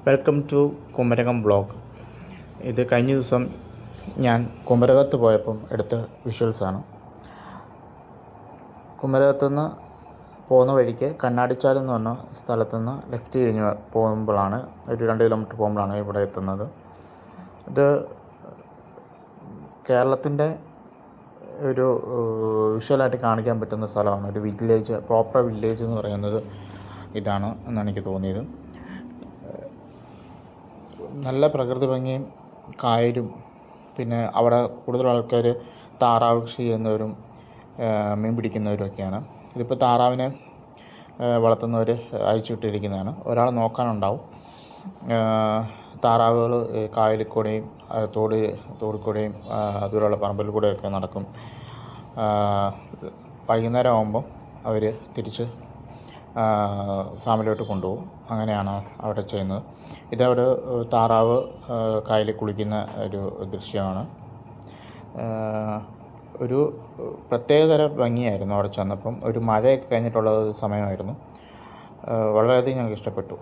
Welcome to Kumarakom vlog. ഇത് കഴിഞ്ഞ ദിവസം ഞാൻ കുമരകത്ത് പോയപ്പം എടുത്ത വിഷ്വൽസാണ്. കുമരകത്തുനിന്ന് പോകുന്ന വഴിക്ക് കണ്ണാടിച്ചാൽ എന്ന് പറഞ്ഞ സ്ഥലത്തുനിന്ന് ലെഫ്റ്റ് തിരിഞ്ഞ് പോകുമ്പോഴാണ്, ഒരു 2 കിലോമീറ്റർ പോകുമ്പോഴാണ് ഇവിടെ എത്തുന്നത്. ഇത് കേരളത്തിൻ്റെ ഒരു വിഷ്വലായിട്ട് കാണിക്കാൻ പറ്റുന്ന സ്ഥലമാണ്. ഒരു വില്ലേജ്, പ്രോപ്പർ വില്ലേജ് എന്ന് പറയുന്നത് ഇതാണ് എന്നാണ് എനിക്ക് തോന്നിയത്. നല്ല പ്രകൃതി ഭംഗിയും കായലും, പിന്നെ അവിടെ കൂടുതൽ ആൾക്കാർ താറാവ് കൃഷി ചെയ്യുന്നവരും മീൻ പിടിക്കുന്നവരൊക്കെയാണ്. ഇതിപ്പോൾ താറാവിനെ വളർത്തുന്നവർ അയച്ചുവിട്ടിരിക്കുന്നതാണ്. ഒരാൾ നോക്കാനുണ്ടാവും. താറാവുകൾ കായലിൽ കൂടെയും തോടിൽ കൂടെയും അതുപോലുള്ള പറമ്പിൽ കൂടെയൊക്കെ നടക്കും. വൈകുന്നേരം ആകുമ്പം അവർ തിരിച്ച് ഫാമിലിയോട്ട് കൊണ്ടുപോകും. അങ്ങനെയാണ് അവിടെ ചെയ്യുന്നത്. ഇതവിടെ താറാവ് കായലിൽ കുളിക്കുന്ന ഒരു ദൃശ്യമാണ്. ഒരു പ്രത്യേകതര ഭംഗിയായിരുന്നു അവിടെ ചെന്നപ്പം. ഒരു മഴയൊക്കെ കഴിഞ്ഞിട്ടുള്ള സമയമായിരുന്നു. വളരെയധികം ഞങ്ങൾക്ക് ഇഷ്ടപ്പെട്ടു.